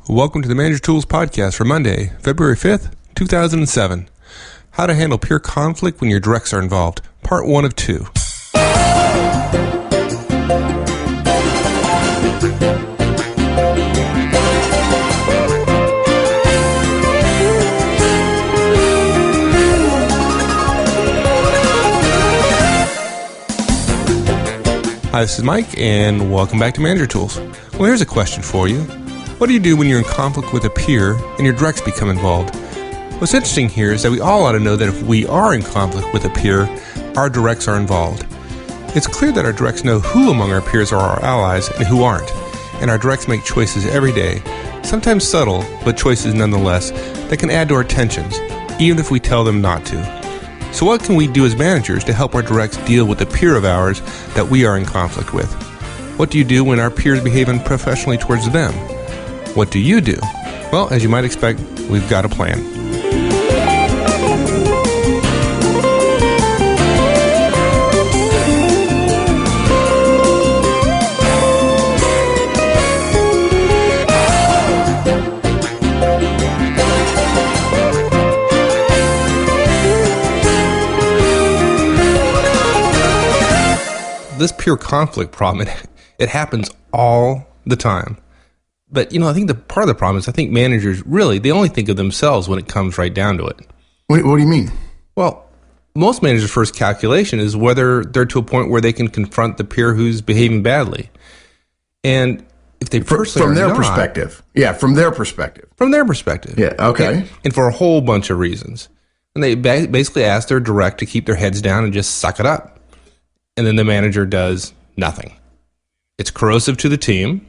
Welcome to the Manager Tools Podcast for Monday, February 5th, 2007. How to handle peer conflict when your directs are involved. Part 1 of 2. Hi, this is Mike, and welcome back to Manager Tools. Well, here's a question for you. What do you do when you're in conflict with a peer and your directs become involved? What's interesting here is that we all ought to know that if we are in conflict with a peer, our directs are involved. It's clear that our directs know who among our peers are our allies and who aren't, and our directs make choices every day, sometimes subtle, but choices nonetheless, that can add to our tensions, even if we tell them not to. So what can we do as managers to help our directs deal with a peer of ours that we are in conflict with? What do you do when our peers behave unprofessionally towards them? What do you do? Well, as you might expect, we've got a plan. This peer conflict problem, it happens all the time. But, I think the part of the problem is I think managers really, they only think of themselves when it comes right down to it. What do you mean? Well, most managers' first calculation is whether they're to a point where they can confront the peer who's behaving badly. And if they personally from their not, perspective. Yeah, from their perspective. From their perspective. Yeah, okay. And for a whole bunch of reasons. And they basically ask their direct to keep their heads down and just suck it up. And then the manager does nothing. It's corrosive to the team.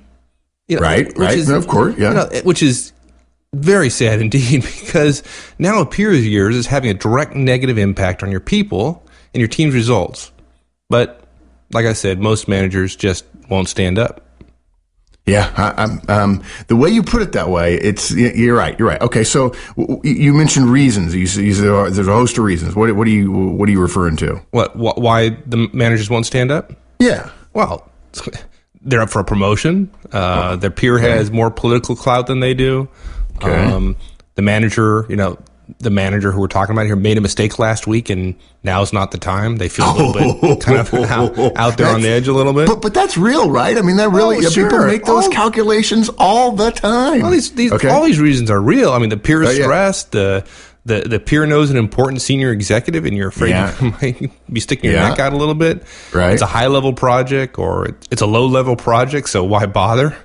Right. Of course, yeah. Which is very sad indeed, because now a peer of yours is having a direct negative impact on your people and your team's results. But, like I said, most managers just won't stand up. Yeah, the way you put it that way, you're right. Okay, so you mentioned reasons. You said there's a host of reasons. What are you referring to? Why the managers won't stand up? Yeah. Well, they're up for a promotion. Their peer has more political clout than they do. Okay. The manager who we're talking about here made a mistake last week, and now's not the time. They feel a little bit kind of out there on the edge a little bit. But that's real, right? I mean, that really people make those calculations all the time. Well, all these reasons are real. I mean, the peer is stressed. The peer knows an important senior executive, and you're afraid you might be sticking your neck out a little bit. Right. It's a high-level project, or it's a low-level project, so why bother?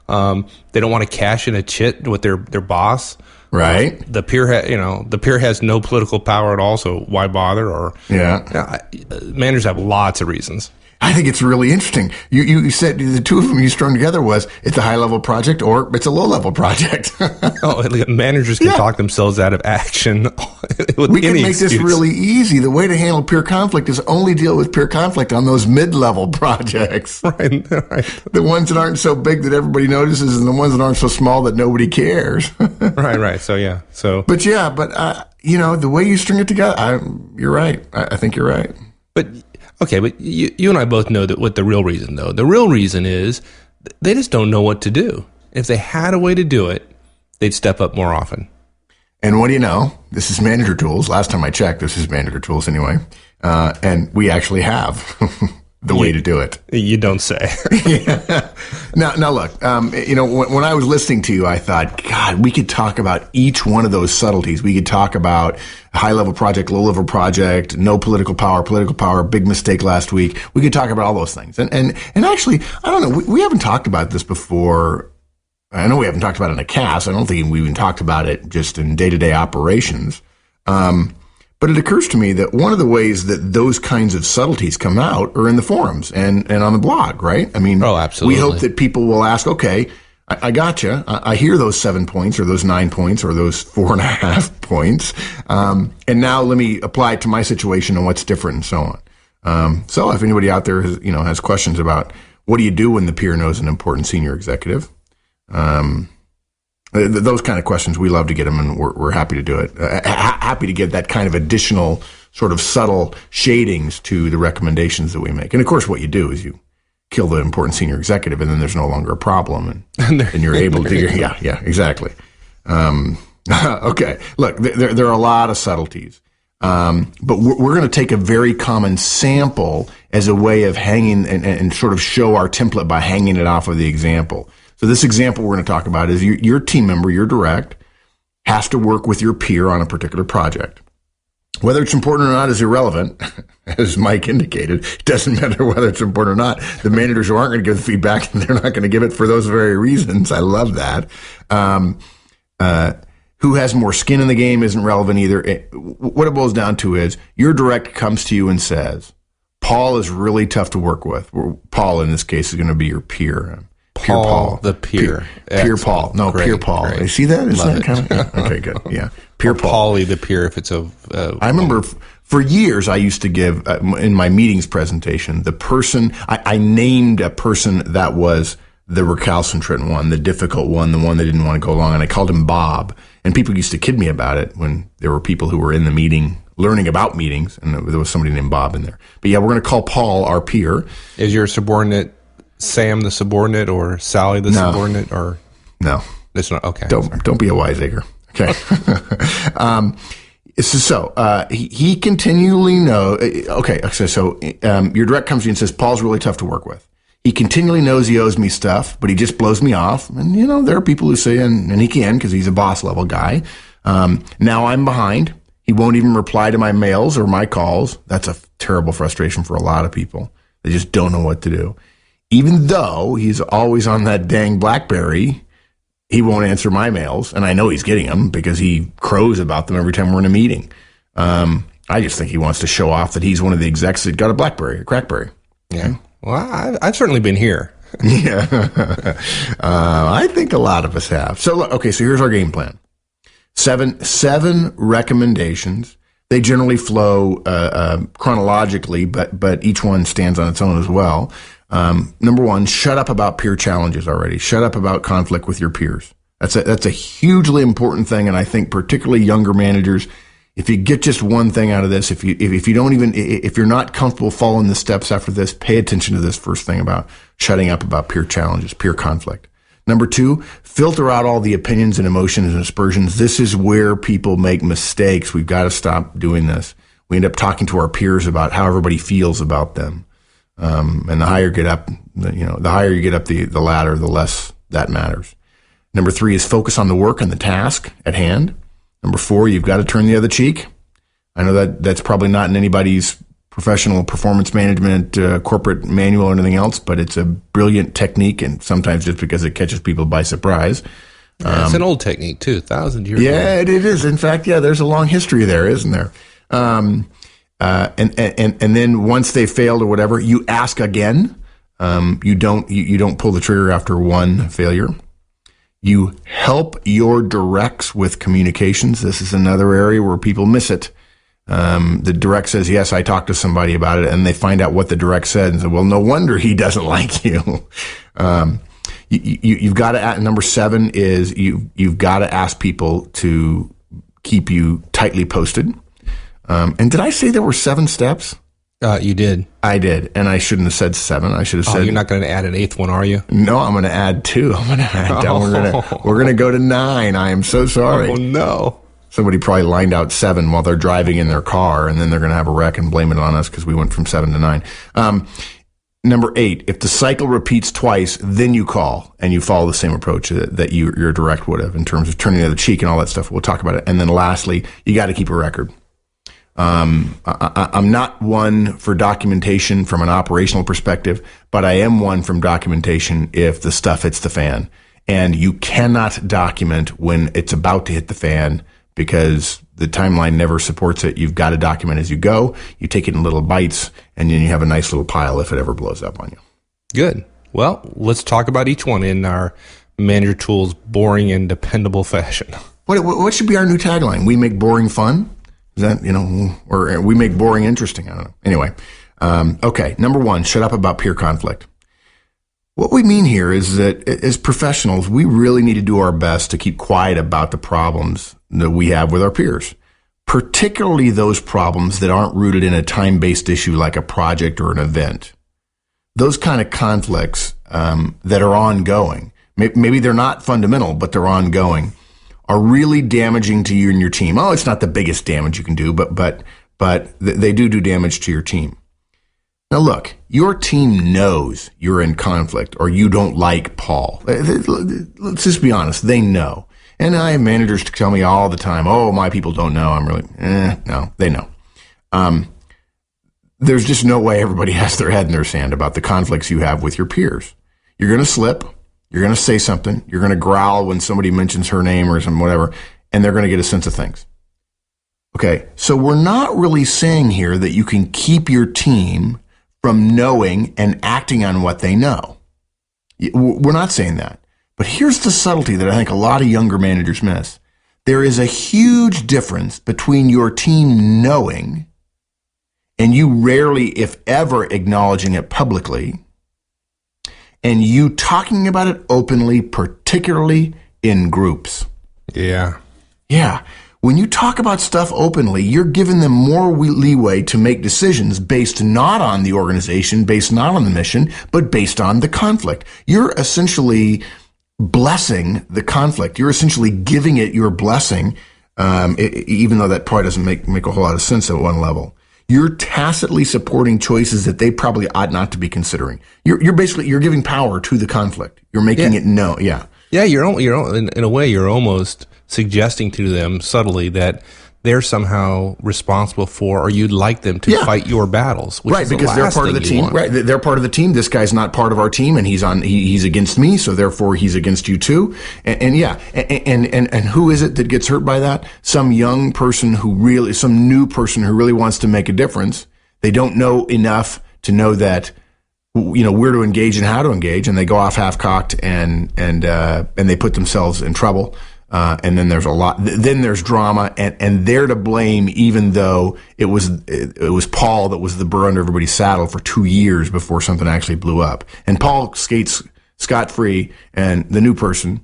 They don't want to cash in a chit with their boss. Right. The peer has no political power at all, so why bother? Managers have lots of reasons. I think it's really interesting. You said the two of them you strung together was it's a high-level project or it's a low-level project. Managers can talk themselves out of action with we can make excuse. this really easy. The way to handle peer conflict is only deal with peer conflict on those mid-level projects. Right. The ones that aren't so big that everybody notices and the ones that aren't so small that nobody cares. Right. So. But the way you string it together, you're right. I think you're right. But you and I both know that what the real reason, though. The real reason is they just don't know what to do. If they had a way to do it, they'd step up more often. And what do you know? This is Manager Tools. Last time I checked, this is Manager Tools anyway. And we actually have the way to do it. You don't say. Yeah. Now look, when I was listening to you, I thought, God, we could talk about each one of those subtleties. We could talk about high-level project, low-level project, no political power, big mistake last week. We could talk about all those things. And actually, I don't know, we haven't talked about this before. I know we haven't talked about it in a cast. I don't think we even talked about it just in day-to-day operations. But it occurs to me that one of the ways that those kinds of subtleties come out are in the forums and on the blog, right? I mean, absolutely. We hope that people will ask, okay, I gotcha. I hear those 7 points or those 9 points or those 4.5 points. And now let me apply it to my situation and what's different and so on. So if anybody out there has questions about what do you do when the peer knows an important senior executive, those kind of questions, we love to get them, and we're happy to do it. Happy to get that kind of additional sort of subtle shadings to the recommendations that we make. And of course, what you do is you kill the important senior executive, and then there's no longer a problem, and you're able to. Yeah, exactly. Okay, look, there are a lot of subtleties, but we're going to take a very common sample as a way of hanging and sort of show our template by hanging it off of the example. So this example we're going to talk about is your team member, your direct, has to work with your peer on a particular project. Whether it's important or not is irrelevant, as Mike indicated. It doesn't matter whether it's important or not. The managers who aren't going to give the feedback, they're not going to give it for those very reasons. I love that. Who has more skin in the game isn't relevant either. What it boils down to is your direct comes to you and says, Paul is really tough to work with. Paul, in this case, is going to be your peer. Paul, the peer. Peer Paul. No, Peer Paul. Great. You see that? Is that kind of, okay, good. Yeah. Peer Paul. Paulie the peer, if it's I remember for years I used to give, in my meetings presentation, the person, I named a person that was the recalcitrant one, the difficult one, the one that didn't want to go along, and I called him Bob. And people used to kid me about it when there were people who were in the meeting learning about meetings, and there was somebody named Bob in there. But yeah, we're going to call Paul our peer. Is your subordinate Sam the subordinate or Sally the subordinate? Or no, it's not. Okay, don't be a wiseacre. Okay. He continually knows. Okay, so your direct comes to you and says Paul's really tough to work with. He continually knows he owes me stuff, but he just blows me off. And there are people who say, and he can because he's a boss level guy. Now I'm behind. He won't even reply to my mails or my calls. That's a terrible frustration for a lot of people. They just don't know what to do. Even though he's always on that dang BlackBerry, he won't answer my mails, and I know he's getting them because he crows about them every time we're in a meeting. I just think he wants to show off that he's one of the execs that got a BlackBerry, a CrackBerry. Yeah. Well, I've certainly been here. Yeah. I think a lot of us have. So here's our game plan. Seven recommendations. They generally flow chronologically, but each one stands on its own as well. Number one, shut up about peer challenges already. Shut up about conflict with your peers. That's a hugely important thing, and I think particularly younger managers, if you get just one thing out of this, if you're not comfortable following the steps after this, pay attention to this first thing about shutting up about peer challenges, peer conflict. Number two, filter out all the opinions and emotions and aspersions. This is where people make mistakes. We've got to stop doing this. We end up talking to our peers about how everybody feels about them. And the higher you get up, the higher you get up the ladder, the less that matters. Number three is focus on the work and the task at hand. Number four, you've got to turn the other cheek. I know that's probably not in anybody's professional performance management, corporate manual or anything else, but it's a brilliant technique, and sometimes just because it catches people by surprise. It's an old technique too, 1,000 years. Yeah, it is. In fact, there's a long history there, isn't there? And then once they failed or whatever, you ask again. You don't pull the trigger after one failure. You help your directs with communications. This is another area where people miss it. The direct says, yes, I talked to somebody about it, and they find out what the direct said and say, well, no wonder he doesn't like you. You've got to, number 7 is you've got to ask people to keep you tightly posted. And did I say there were 7 steps? You did. I did, and I shouldn't have said 7. I should have said. You're not going to add an 8th one, are you? No, I'm going to add 2. I'm going to add. We're going to go to 9. I am so sorry. Oh no! Somebody probably lined out 7 while they're driving in their car, and then they're going to have a wreck and blame it on us because we went from 7 to 9. Number 8, if the cycle repeats twice, then you call and you follow the same approach that your direct would have in terms of turning the other cheek and all that stuff. We'll talk about it. And then lastly, you got to keep a record. I'm not one for documentation from an operational perspective, but I am one from documentation if the stuff hits the fan. And you cannot document when it's about to hit the fan because the timeline never supports it. You've got to document as you go. You take it in little bites, and then you have a nice little pile if it ever blows up on you. Good. Well, let's talk about each one in our Manager Tools boring and dependable fashion. What should be our new tagline? We make boring fun? Is that, or we make boring interesting? I don't know. Anyway, okay. Number 1, shut up about peer conflict. What we mean here is that as professionals, we really need to do our best to keep quiet about the problems that we have with our peers, particularly those problems that aren't rooted in a time-based issue like a project or an event. those kind of conflicts that are ongoing, maybe they're not fundamental, but they're ongoing, are really damaging to you and your team. Oh, it's not the biggest damage you can do, but they do damage to your team. Now, look, your team knows you're in conflict or you don't like Paul. Let's just be honest. They know. And I have managers tell me all the time, oh, my people don't know. I'm really, no, they know. There's just no way everybody has their head in their sand about the conflicts you have with your peers. You're going to slip. You're going to say something. You're going to growl when somebody mentions her name or some whatever, and they're going to get a sense of things. Okay, so we're not really saying here that you can keep your team from knowing and acting on what they know. We're not saying that. But here's the subtlety that I think a lot of younger managers miss. There is a huge difference between your team knowing and you rarely, if ever, acknowledging it publicly, and you talking about it openly, particularly in groups. Yeah. Yeah. When you talk about stuff openly, you're giving them more leeway to make decisions based not on the organization, based not on the mission, but based on the conflict. You're essentially blessing the conflict. You're essentially giving it your blessing, even though that probably doesn't make a whole lot of sense at one level. You're tacitly supporting choices that they probably ought not to be considering. You're basically giving power to the conflict. You're making it known. Yeah. Yeah, you're in a way you're almost suggesting to them subtly that they're somehow responsible for, or you'd like them to fight your battles, which right? Is because they're part of the team, right? They're part of the team. This guy's not part of our team, and he's against me, so therefore he's against you too. And who is it that gets hurt by that? Some new person who really wants to make a difference. They don't know enough to know that, where to engage and how to engage, and they go off half-cocked and they put themselves in trouble. And then then there's drama, and they're to blame, even though it was Paul that was the burr under everybody's saddle for 2 years before something actually blew up. And Paul skates scot-free, and the new person,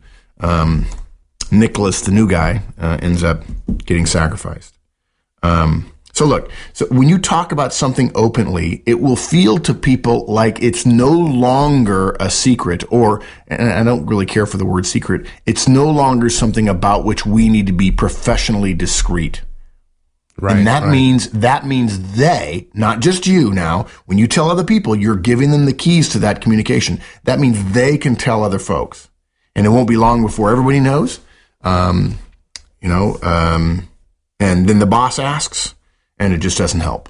Nicholas, the new guy, ends up getting sacrificed. So when you talk about something openly, it will feel to people like it's no longer a secret, and I don't really care for the word secret, it's no longer something about which we need to be professionally discreet. Right. And that means they, not just you now, when you tell other people, you're giving them the keys to that communication. That means they can tell other folks. And it won't be long before everybody knows. And then the boss asks, and it just doesn't help.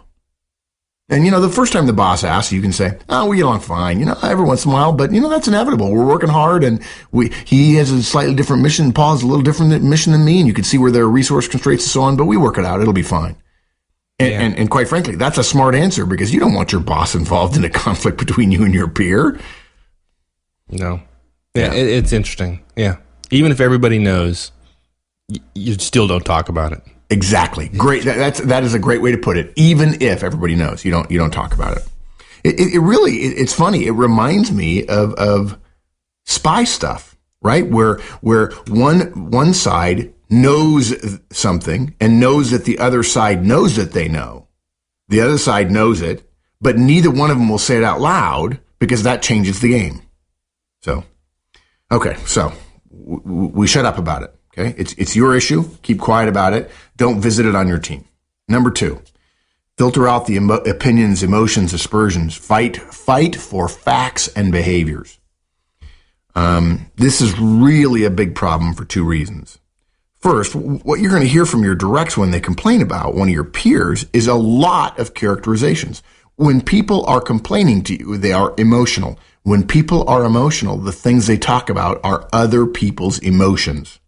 And, the first time the boss asks, you can say, oh, we get along fine, every once in a while, but, that's inevitable. We're working hard, and he has a slightly different mission. Paul has a little different mission than me, and you can see where there are resource constraints and so on, but we work it out. It'll be fine. And quite frankly, that's a smart answer, because you don't want your boss involved in a conflict between you and your peer. No. Yeah. It's interesting. Yeah. Even if everybody knows, you still don't talk about it. Exactly. Great. That is a great way to put it. Even if everybody knows, you don't talk about it. It's funny. It reminds me of spy stuff, right? Where one side knows something and knows that the other side knows that they know. The other side knows it, but neither one of them will say it out loud because that changes the game. So, okay. So we shut up about it. Okay, it's your issue. Keep quiet about it. Don't visit it on your team. Number 2, filter out the opinions, emotions, aspersions. Fight for facts and behaviors. This is really a big problem for 2 reasons. First, what you're going to hear from your directs when they complain about one of your peers is a lot of characterizations. When people are complaining to you, they are emotional. When people are emotional, the things they talk about are other people's emotions.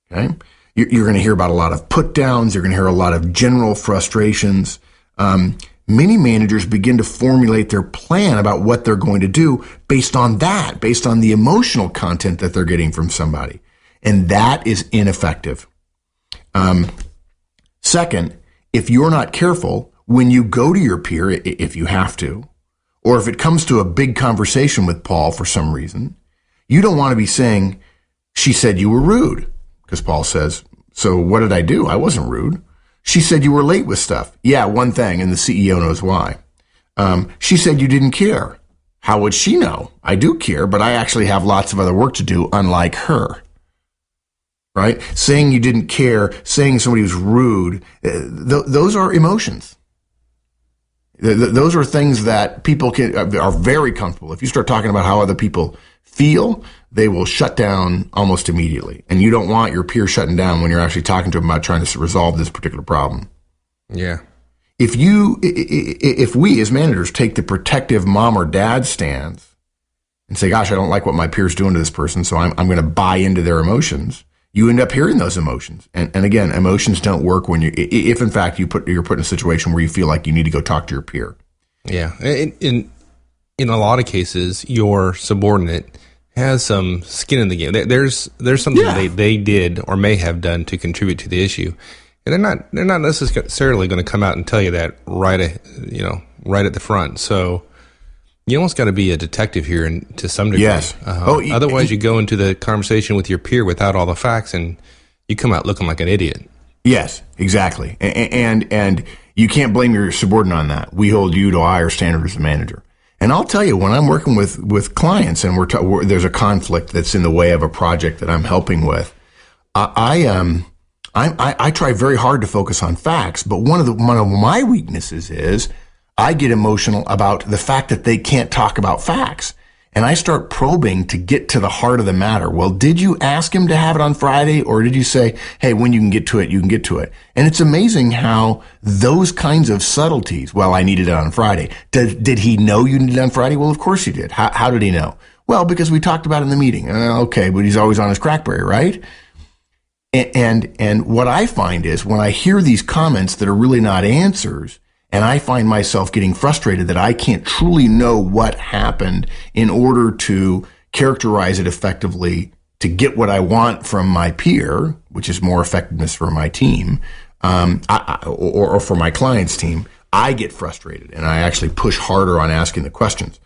Okay, you're going to hear about a lot of put downs. You're going to hear a lot of general frustrations. Many managers begin to formulate their plan about what they're going to do based on the emotional content that they're getting from somebody. And that is ineffective. Second, if you're not careful, when you go to your peer, if you have to, or if it comes to a big conversation with Paul for some reason, you don't want to be saying, she said you were rude. Because Paul says, so what did I do? I wasn't rude. She said you were late with stuff. Yeah, one thing, and the CEO knows why. She said you didn't care. How would she know? I do care, but I actually have lots of other work to do, unlike her. Right? Saying you didn't care, saying somebody was rude, those are emotions. Those are things that people are very comfortable. If you start talking about how other people feel, they will shut down almost immediately. And you don't want your peer shutting down when you're actually talking to them about trying to resolve this particular problem. Yeah. If we as managers take the protective mom or dad stance and say, gosh, I don't like what my peer's doing to this person, so I'm going to buy into their emotions, you end up hearing those emotions. And again, emotions don't work when if in fact you're put in a situation where you feel like you need to go talk to your peer. Yeah. In a lot of cases, your subordinate has some skin in the game. There's something they did or may have done to contribute to the issue. And they're not necessarily going to come out and tell you that right at the front. So you almost got to be a detective here, and to some degree. Yes. Otherwise, you go into the conversation with your peer without all the facts, and you come out looking like an idiot. Yes, exactly. And you can't blame your subordinate on that. We hold you to a higher standard as a manager. And I'll tell you, when I'm working with clients and there's a conflict that's in the way of a project that I'm helping with, I try very hard to focus on facts, but one of my weaknesses is I get emotional about the fact that they can't talk about facts. And I start probing to get to the heart of the matter. Well, did you ask him to have it on Friday, or did you say, hey, when you can get to it, you can get to it? And it's amazing how those kinds of subtleties, well, I needed it on Friday. Did he know you needed it on Friday? Well, of course he did. How did he know? Well, because we talked about it in the meeting. Okay, but he's always on his crackberry, right? And what I find is when I hear these comments that are really not answers, and I find myself getting frustrated that I can't truly know what happened in order to characterize it effectively to get what I want from my peer, which is more effectiveness for my team, or for my client's team, I get frustrated and I actually push harder on asking the questions.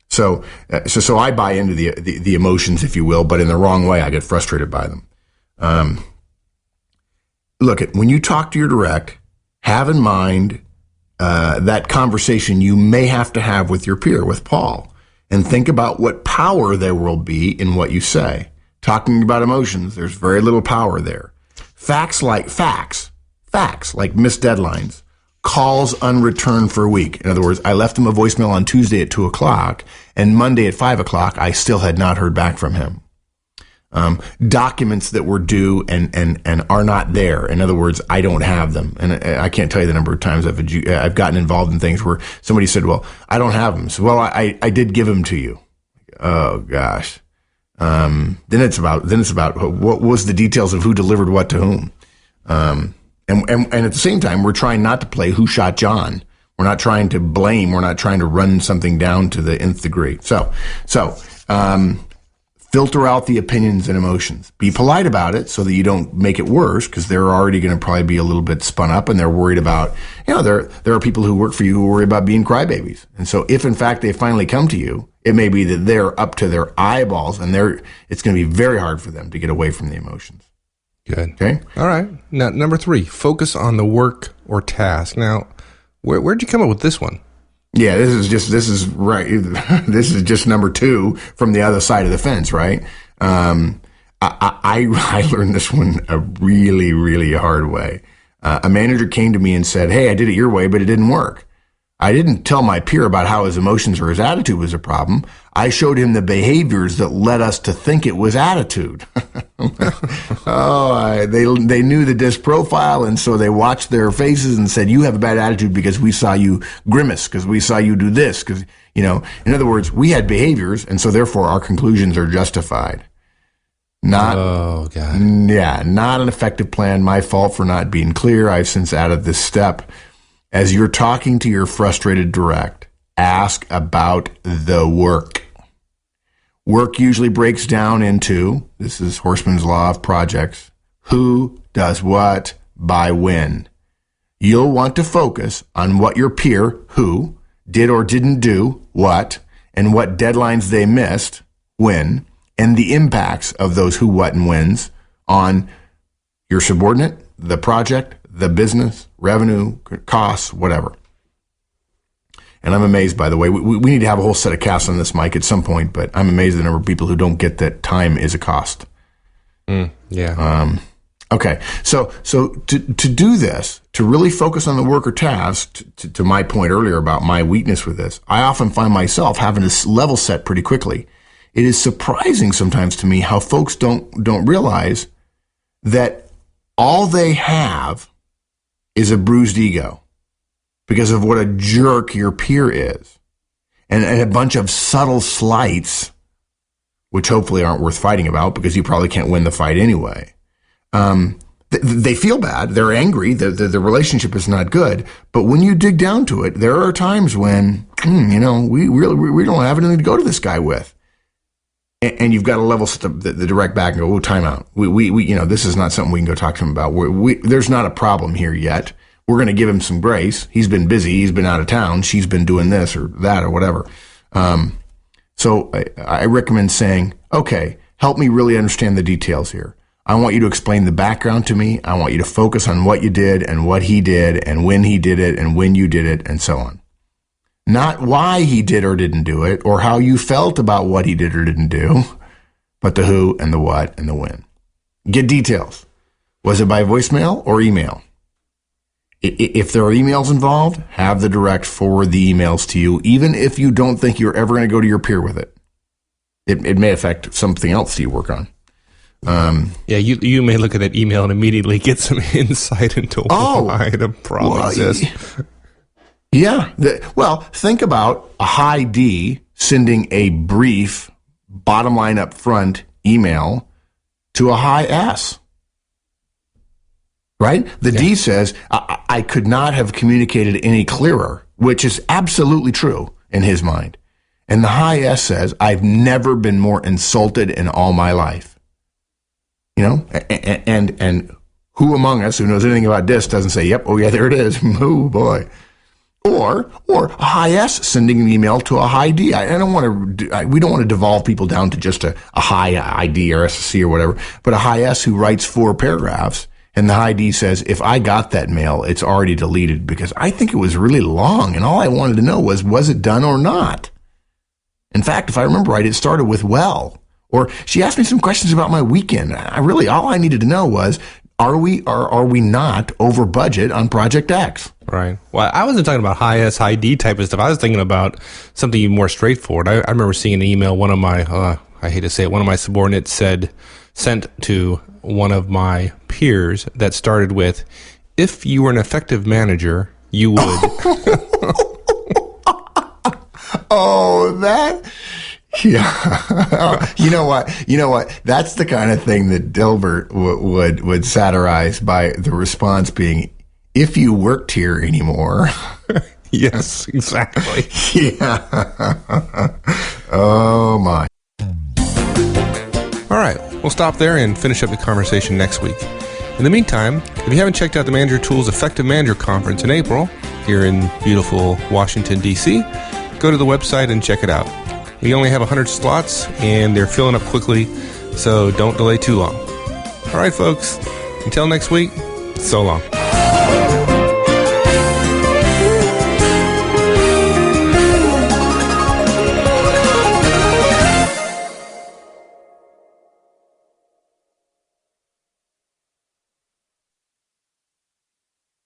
So I buy into the emotions, if you will, but in the wrong way. I get frustrated by them. Look, when you talk to your direct, have in mind that conversation you may have to have with your peer, with Paul, and think about what power there will be in what you say. Talking about emotions, there's very little power there. Facts like missed deadlines, calls unreturned for a week. In other words, I left him a voicemail on Tuesday at 2:00, and Monday at 5:00, I still had not heard back from him. Documents that were due and are not there. In other words, I don't have them. And I can't tell you the number of times I've gotten involved in things where somebody said, well, I don't have them. So, well, I did give them to you. Oh gosh. Then it's about what was the details of who delivered what to whom. And at the same time, we're trying not to play who shot John. We're not trying to blame. We're not trying to run something down to the nth degree. So, filter out the opinions and emotions. Be polite about it so that you don't make it worse, because they're already going to probably be a little bit spun up and they're worried about, there are people who work for you who worry about being crybabies. And so if in fact they finally come to you, it may be that they're up to their eyeballs and it's going to be very hard for them to get away from the emotions. Good. Okay. All right. Now, number 3, focus on the work or task. Now, where'd you come up with this one? Yeah, this is right. This is just number 2 from the other side of the fence, right? I learned this one a really, really hard way. A manager came to me and said, hey, I did it your way, but it didn't work. I didn't tell my peer about how his emotions or his attitude was a problem. I showed him the behaviors that led us to think it was attitude. They knew the DISC profile, and so they watched their faces and said, you have a bad attitude because we saw you grimace, because we saw you do this, because, in other words, we had behaviors, and so therefore our conclusions are justified. Not an effective plan. My fault for not being clear. I've since added this step. As you're talking to your frustrated direct, ask about the work. Work usually breaks down into, this is Horstman's Law of Projects, who does what by when. You'll want to focus on what your peer, who, did or didn't do what, and what deadlines they missed, when, and the impacts of those who, what, and whens on your subordinate, the project, the business, revenue, costs, whatever. And I'm amazed, by the way, we need to have a whole set of casts on this, Mike, at some point, but I'm amazed at the number of people who don't get that time is a cost. Yeah. Okay. So to do this, to really focus on the work or task, to my point earlier about my weakness with this, I often find myself having to level set pretty quickly. It is surprising sometimes to me how folks don't realize that all they have is a bruised ego because of what a jerk your peer is, and a bunch of subtle slights, which hopefully aren't worth fighting about because you probably can't win the fight anyway. They feel bad. They're angry. The relationship is not good. But when you dig down to it, there are times when, we don't have anything to go to this guy with. And you've got to level set the direct back and go, oh, time out. This is not something we can go talk to him about. There's not a problem here yet. We're going to give him some grace. He's been busy. He's been out of town. She's been doing this or that or whatever. So I recommend saying, okay, help me really understand the details here. I want you to explain the background to me. I want you to focus on what you did and what he did and when he did it and when you did it and so on. Not why he did or didn't do it or how you felt about what he did or didn't do, but the who and the what and the when. Get details. Was it by voicemail or email? If there are emails involved, have the direct forward the emails to you, even if you don't think you're ever going to go to your peer with it. It may affect something else that you work on. You may look at that email and immediately get some insight into why the problem exists. Yeah. Think about a high D sending a brief, bottom line up front email to a high S. Right? The D says, I could not have communicated any clearer, which is absolutely true in his mind. And the high S says, I've never been more insulted in all my life. And who among us who knows anything about DISC doesn't say, yep, oh yeah, there it is. Oh boy. Or a high S sending an email to a high D. We don't want to devolve people down to just a high ID or SSC or whatever, but a high S who writes 4 paragraphs. And the high D says, if I got that mail, it's already deleted because I think it was really long. And all I wanted to know was it done or not? In fact, if I remember right, it started with well. Or she asked me some questions about my weekend. All I needed to know was, are we not over budget on Project X? Right. Well, I wasn't talking about high S, high D type of stuff. I was thinking about something even more straightforward. I remember seeing an email one of my subordinates sent to one of my peers that started with, if you were an effective manager, you would. Yeah. You know what? That's the kind of thing that Dilbert would satirize by the response being, if you worked here anymore. Yes, exactly. Yeah. Oh, my. All right, we'll stop there and finish up the conversation next week. In the meantime, if you haven't checked out the Manager Tools Effective Manager Conference in April, here in beautiful Washington, D.C., go to the website and check it out. We only have 100 slots, and they're filling up quickly, so don't delay too long. All right, folks, until next week, so long.